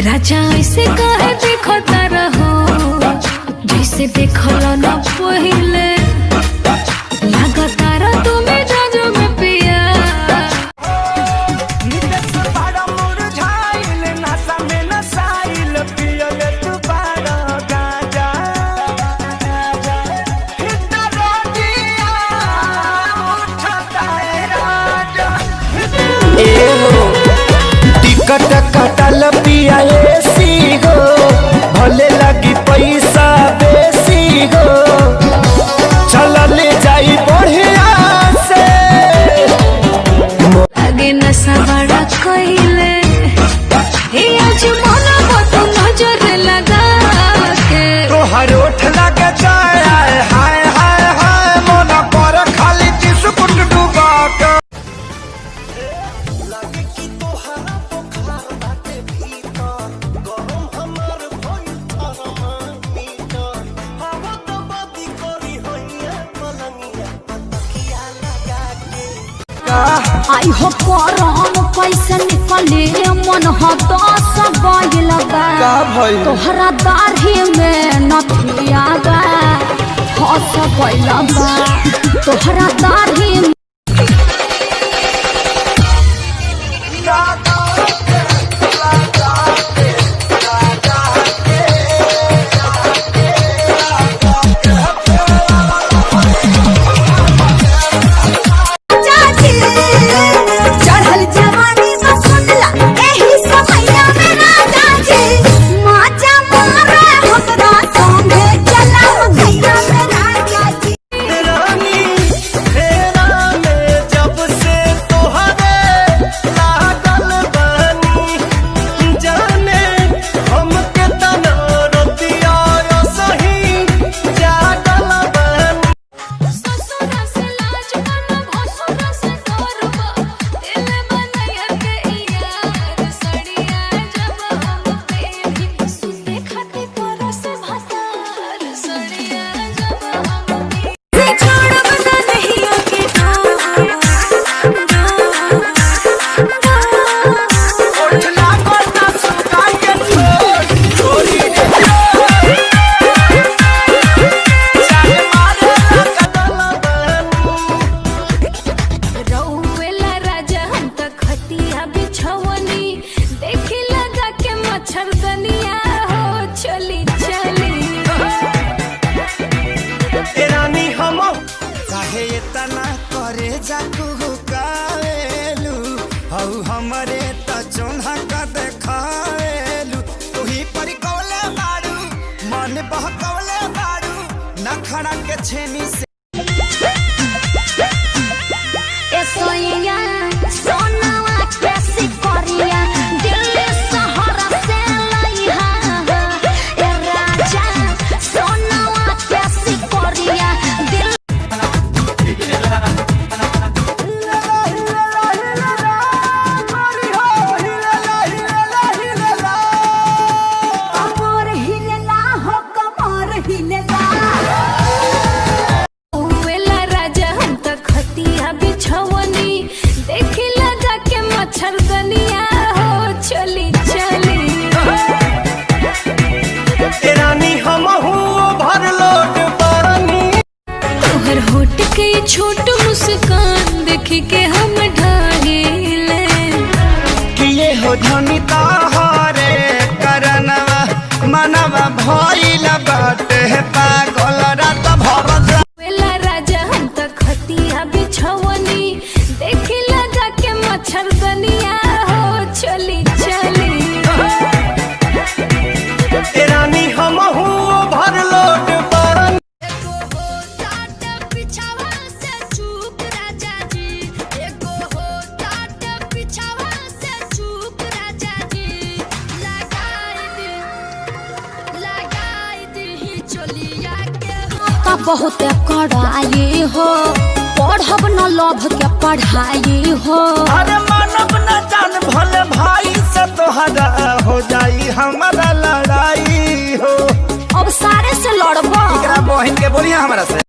राजा ऐसे कहे देखो तारा हो जैसे देखो न पहिले लगा तारा तुम्हें जाजो में पिया टिकट कटल पिया एसी गो भले लगी पैसा बेसी गो चलल जाई बढ़िया से आगे नशा बड़ा कहिले हे आज मन बतो नजर लगा के तोहर ओठ लगे जाए हाय हाय हाय मोना पर खाली बिस्कुट डुबा के लगे कि तोहरा बुखार बाटे भीतर गरम हमार भइल थर्मामीटर हवा तो बाती करी होइया पलंगिया तकिया लगा के आई हो करम पैसा निकले मन हो दस गइल बा का भइल तोहरा दाढ़ी में नथिया बा हंस गइल बा तोहरा दाढ़ी में चढ़ल जवानी में सुनला एही समैया में राजा जी माजा मारे हमरा संगे चला गैया में राजा जी रानी फेरा में जब से तोहरे लागल बानी जाने हमके तना रतिया सही जागल बानी ससुरा से लाज मन भसुरा से करबा दिल बनैया के यार सड़िया जब हम पे सुते खाते परस भतार सड़िया जब हम पे छोड़ब ना नहीं के ओठ लागल ना सुका के छोड़ी रे जाने मारे लागल बानी रौवेला राजा हम त खतिया बिछवनी देखी लगा के मच्छरदनिया हो चली चली रानी हम काहे इतना करे जाकू कावेलू हौ हमरे त चोन्हा का देखावेलू तुही पर कौले बाड़ू मन बहकौले बाड़ू नखड़ा के छेनी से ए सोइया सोनावा कैसी करिया दिल्ली शहर से लइहा ए राजा सोनावा कैसी करिया दिल कमर हिलेला हो कमर हिलेला ओवेला राजा हम त खतिया बिछवनी देखी लगा के मच्छरदनिया हो चली चली रानी हम भर लोट बानी तोहर होठ के ये छोट मुस्कान देख के हम ढाहिले किए हो धनी ताहरे करनवा मनवा भइल बाटे पागल रात भर वेला राजा हम त खतिया बिछवनी देखी लगा के मच्छरदनिया हो चली चली रानी हम भर लोट बानी बहुत कड़ाई हो पढ़ब न लभ के पढ़ाई हो अरे मानव न जान भले भाई से तोहरा हो जाई हमारा लड़ाई हो अब सारे से लड़बो एकरा बहन के बोलिए हमरा से